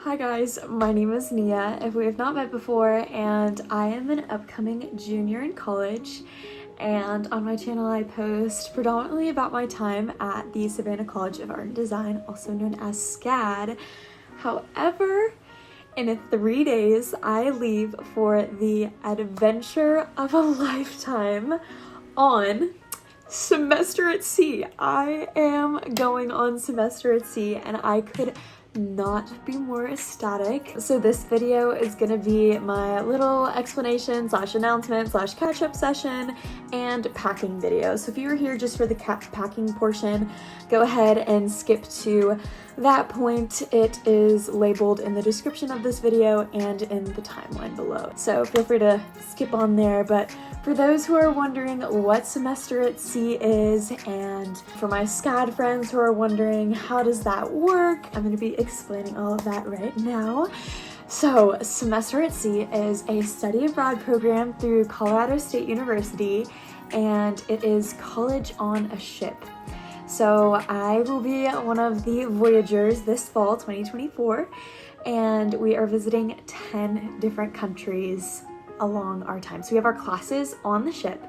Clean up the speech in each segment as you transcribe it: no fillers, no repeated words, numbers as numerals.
Hi guys, my name is Nia, if we have not met before, and I am an upcoming junior in college, and on my channel I post predominantly about my time at the Savannah College of Art and Design, also known as SCAD. However, in 3 days I leave for the adventure of a lifetime on semester at sea. I am going on semester at sea and I could not be more ecstatic. So this video is gonna be my little explanation slash announcement slash catch-up session and packing video. So if you were here just for the packing portion, go ahead and skip to that point. It is labeled in the description of this video and in the timeline below. So feel free to skip on there. But for those who are wondering what semester at sea is, and for my SCAD friends who are wondering how does that work, I'm going to be explaining all of that right now. So semester at sea is a study abroad program through Colorado State University, and it is college on a ship. So I will be one of the Voyagers this fall, 2024, and we are visiting 10 different countries along our time. So we have our classes on the ship,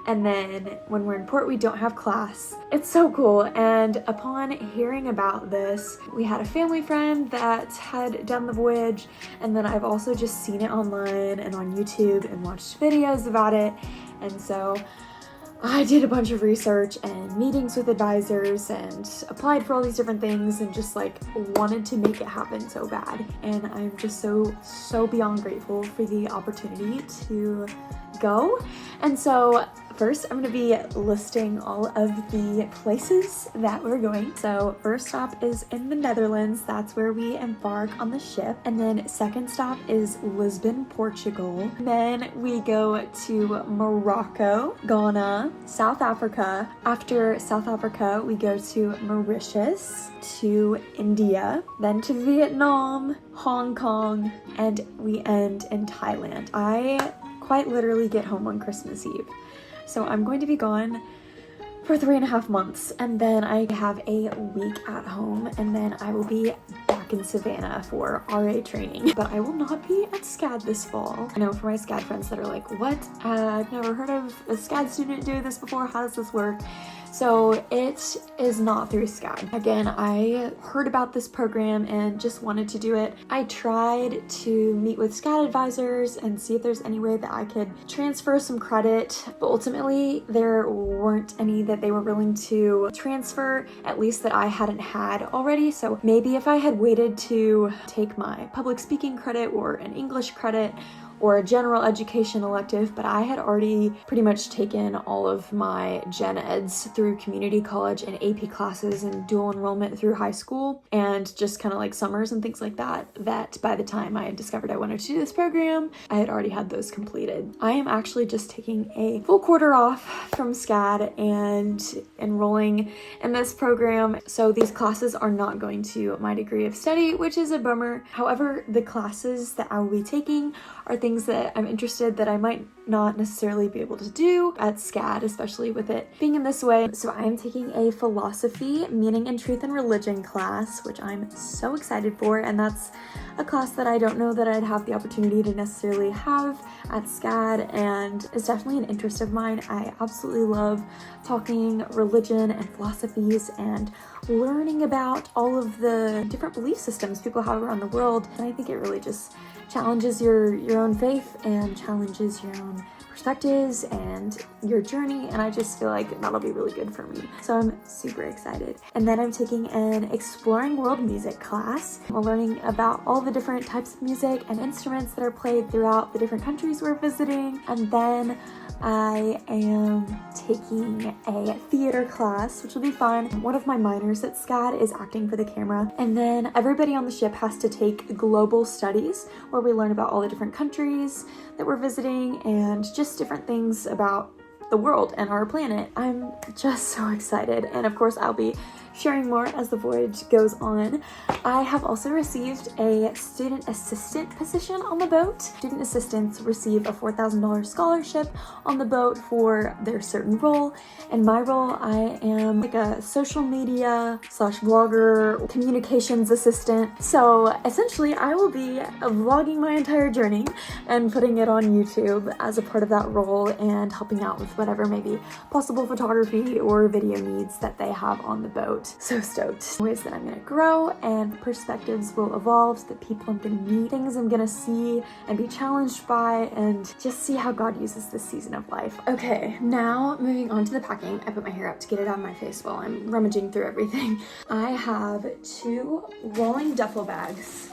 and then when we're in port we don't have class. It's so cool. And upon hearing about this, we had a family friend that had done the voyage, and then I've also just seen it online and on YouTube and watched videos about it, and so I did a bunch of research and meetings with advisors and applied for all these different things and just like wanted to make it happen so bad. And I'm just so beyond grateful for the opportunity to go. And so first I'm going to be listing all of the places that we're going. So first stop is in the Netherlands. That's where we embark on the ship. And then second stop is Lisbon, Portugal. Then we go to Morocco, Ghana, South Africa. After South Africa, we go to Mauritius, to India, then to Vietnam, Hong Kong, and we end in Thailand. I quite literally get home on Christmas Eve. So I'm going to be gone for 3.5 months, and then I have a week at home, and then I will be back in Savannah for RA training. But I will not be at SCAD this fall. I know for my SCAD friends that are like, what? I've never heard of a SCAD student doing this before. How does this work? So it is not through SCAD. Again, I heard about this program and just wanted to do it. I tried to meet with SCAD advisors and see if there's any way that I could transfer some credit, but ultimately there weren't any that they were willing to transfer, at least that I hadn't had already. So maybe if I had waited to take my public speaking credit or an English credit or a general education elective, but I had already pretty much taken all of my gen eds through community college and AP classes and dual enrollment through high school and just kind of like summers and things like that, that by the time I had discovered I wanted to do this program, I had already had those completed. I am actually just taking a full quarter off from SCAD and enrolling in this program, so these classes are not going to my degree of study, which is a bummer. However, the classes that I will be taking are things that I'm interested that I might not necessarily be able to do at SCAD, especially with it being in this way. So I am taking a philosophy, meaning and truth and religion class, which I'm so excited for, and that's a class that I don't know that I'd have the opportunity to necessarily have at SCAD, and it's definitely an interest of mine. I absolutely love talking religion and philosophies and learning about all of the different belief systems people have around the world, and I think it really just challenges your own faith and challenges your own perspectives and your journey, and I just feel like that'll be really good for me. So I'm super excited. And then I'm taking an exploring world music class. We're learning about all the different types of music and instruments that are played throughout the different countries we're visiting. And then I am taking a theater class, which will be fun. One of my minors at SCAD is acting for the camera. And then everybody on the ship has to take global studies, where we learn about all the different countries that we're visiting and just different things about the world and our planet. I'm just so excited. And of course I'll be sharing more as the voyage goes on. I have also received a student assistant position on the boat. Student assistants receive a $4,000 scholarship on the boat for their certain role. In my role, I am like a social media / vlogger communications assistant. So essentially I will be vlogging my entire journey and putting it on YouTube as a part of that role and helping out with whatever maybe possible photography or video needs that they have on the boat. So stoked. Ways that I'm gonna grow and perspectives will evolve, the people I'm gonna meet, things I'm gonna see and be challenged by, and just see how God uses this season of life. Okay, now moving on to the packing. I put my hair up to get it out of my face while I'm rummaging through everything. I have 2 rolling duffel bags.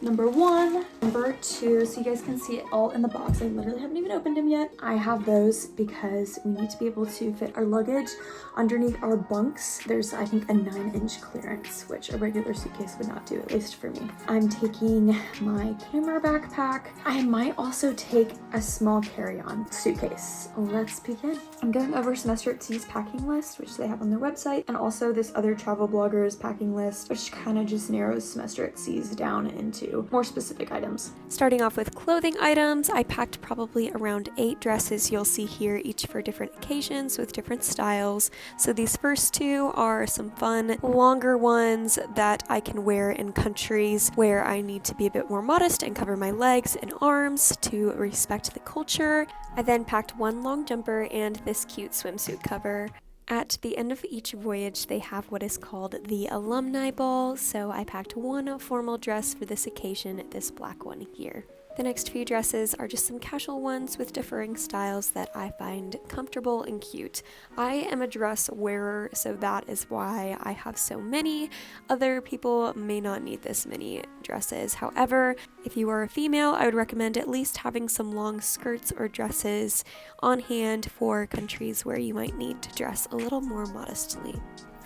Number 1, number 2, so you guys can see it all in the box. I literally haven't even opened them yet. I have those because we need to be able to fit our luggage underneath our bunks. There's, I think, a 9-inch clearance, which a regular suitcase would not do, at least for me. I'm taking my camera backpack. I might also take a small carry-on suitcase. Let's begin. I'm going over Semester at Sea's packing list, which they have on their website, and also this other travel blogger's packing list, which kind of just narrows Semester at Sea's down into more specific items. Starting off with clothing items, I packed probably around 8 dresses you'll see here, each for different occasions with different styles. So these first 2 are some fun, longer ones that I can wear in countries where I need to be a bit more modest and cover my legs and arms to respect the culture. I then packed 1 long jumper and this cute swimsuit cover. At the end of each voyage, they have what is called the alumni ball, so I packed 1 formal dress for this occasion, this black one here. The next few dresses are just some casual ones with differing styles that I find comfortable and cute. I am a dress wearer, so that is why I have so many. Other people may not need this many dresses. However, if you are a female, I would recommend at least having some long skirts or dresses on hand for countries where you might need to dress a little more modestly.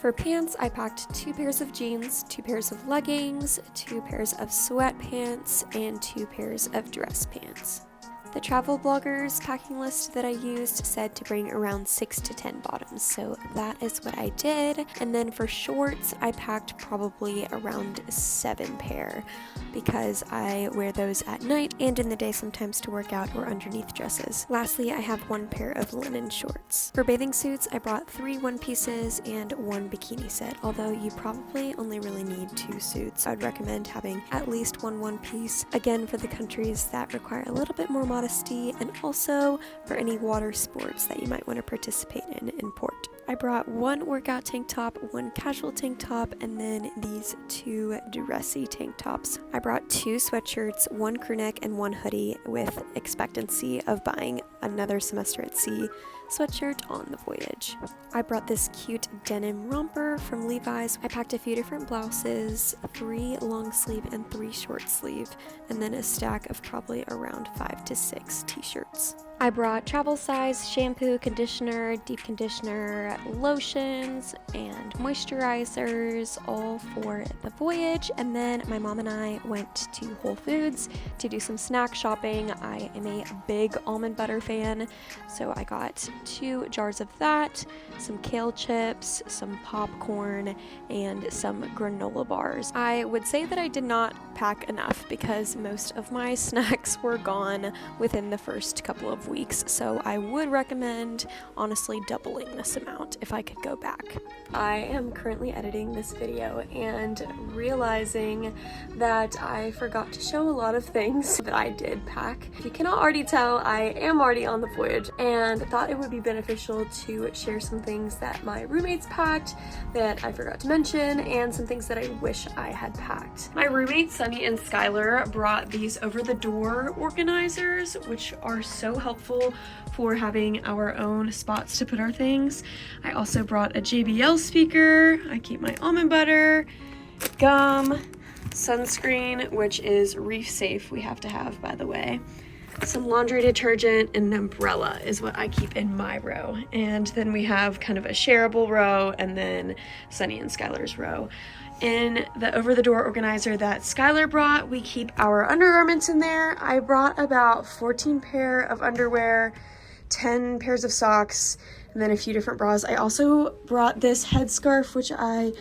For pants, I packed 2 pairs of jeans, 2 pairs of leggings, 2 pairs of sweatpants, and 2 pairs of dress pants. The travel blogger's packing list that I used said to bring around 6 to 10 bottoms, so that is what I did. And then for shorts, I packed probably around 7 pair because I wear those at night and in the day sometimes to work out or underneath dresses. Lastly, I have 1 pair of linen shorts. For bathing suits, I brought 3 one-pieces and 1 bikini set, although you probably only really need 2 suits. I would recommend having at least 1 one-piece, again for the countries that require a little bit more modesty and also for any water sports that you might want to participate in port. I brought 1 workout tank top, 1 casual tank top, and then these 2 dressy tank tops. I brought 2 sweatshirts, 1 crew neck, and 1 hoodie with expectancy of buying another Semester at Sea sweatshirt on the voyage. I brought this cute denim romper from Levi's. I packed a few different blouses, 3 long sleeve and 3 short sleeve, and then a stack of probably around 5 to 6 t-shirts. I brought travel size shampoo, conditioner, deep conditioner, lotions, and moisturizers all for the voyage. And then my mom and I went to Whole Foods to do some snack shopping. I am a big almond butter fan, so I got 2 jars of that, some kale chips, some popcorn, and some granola bars. I would say that I did not pack enough because most of my snacks were gone within the first couple of weeks, so I would recommend honestly doubling this amount if I could go back. I am currently editing this video and realizing that I forgot to show a lot of things that I did pack. If you cannot already tell, I am already on the voyage and thought it would be beneficial to share some things that my roommates packed that I forgot to mention and some things that I wish I had packed. My roommates Sunny and Skylar brought these over-the-door organizers, which are so helpful for having our own spots to put our things. I also brought a JBL speaker. I keep my almond butter, gum, sunscreen, which is reef safe, we have to have, by the way. Some laundry detergent and an umbrella is what I keep in my row. And then we have kind of a shareable row and then Sunny and Skylar's row. In the over-the-door organizer that Skylar brought, we keep our undergarments in there. I brought about 14 pair of underwear, 10 pairs of socks, and then a few different bras. I also brought this headscarf, which I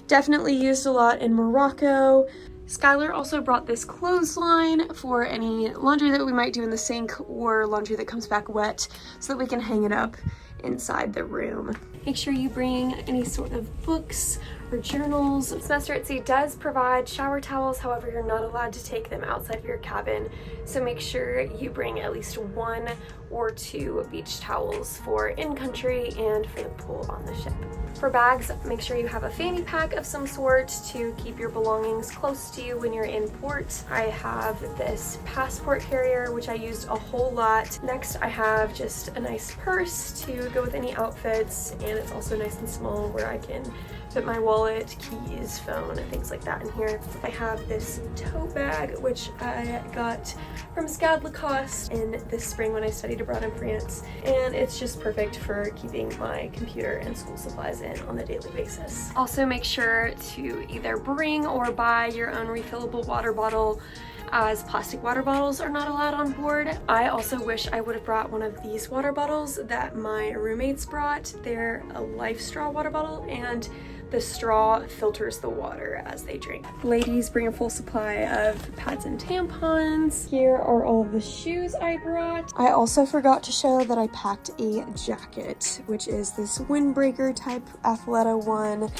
definitely used a lot in Morocco. Skylar also brought this clothesline for any laundry that we might do in the sink or laundry that comes back wet so that we can hang it up inside the room. Make sure you bring any sort of books or journals. Semester at Sea does provide shower towels, however you're not allowed to take them outside of your cabin, so make sure you bring at least 1 or 2 beach towels for in-country and for the pool on the ship. For bags, make sure you have a fanny pack of some sort to keep your belongings close to you when you're in port. I have this passport carrier, which I used a whole lot. Next, I have just a nice purse to go with any outfits, and it's also nice and small where I can fit my wallet, keys, phone, and things like that in here. I have this tote bag, which I got from SCAD Lacoste in this spring when I studied abroad in France, and it's just perfect for keeping my computer and school supplies in on a daily basis. Also, make sure to either bring or buy your own refillable water bottle, as plastic water bottles are not allowed on board. I also wish I would have brought one of these water bottles that my roommates brought. They're a Life Straw water bottle, and the straw filters the water as they drink. Ladies, bring a full supply of pads and tampons. Here are all of the shoes I brought. I also forgot to show that I packed a jacket, which is this windbreaker type Athleta one,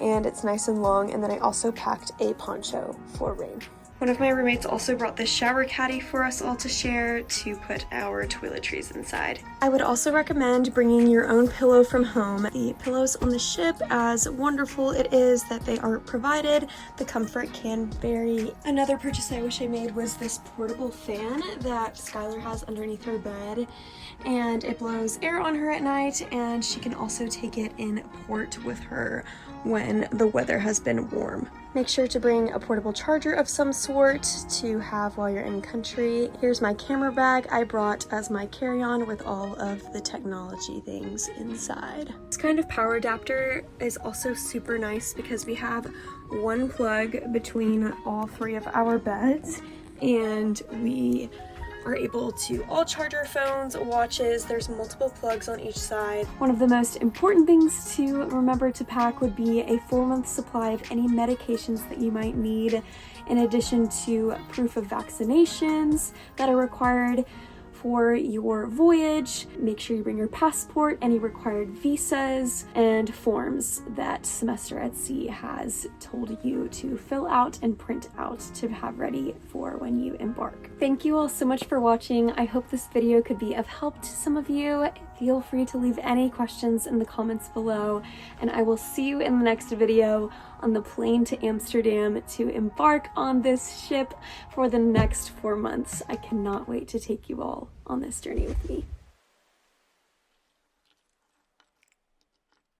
and it's nice and long. And then I also packed a poncho for rain. One of my roommates also brought this shower caddy for us all to share to put our toiletries inside. I would also recommend bringing your own pillow from home. The pillows on the ship, as wonderful it is that they are provided, the comfort can vary. Another purchase I wish I made was this portable fan that Skylar has underneath her bed, and it blows air on her at night, and she can also take it in port with her when the weather has been warm. Make sure to bring a portable charger of some sort to have while you're in country. Here's my camera bag I brought as my carry-on with all of the technology things inside. This kind of power adapter is also super nice because we have one plug between all 3 of our beds, and we are able to all charge our phones, watches. There's multiple plugs on each side. One of the most important things to remember to pack would be a 4-month supply of any medications that you might need, in addition to proof of vaccinations that are required for your voyage. Make sure you bring your passport, any required visas, and forms that Semester at Sea has told you to fill out and print out to have ready for when you embark. Thank you all so much for watching. I hope this video could be of help to some of you. Feel free to leave any questions in the comments below, and I will see you in the next video on the plane to Amsterdam to embark on this ship for the next 4 months. I cannot wait to take you all on this journey with me.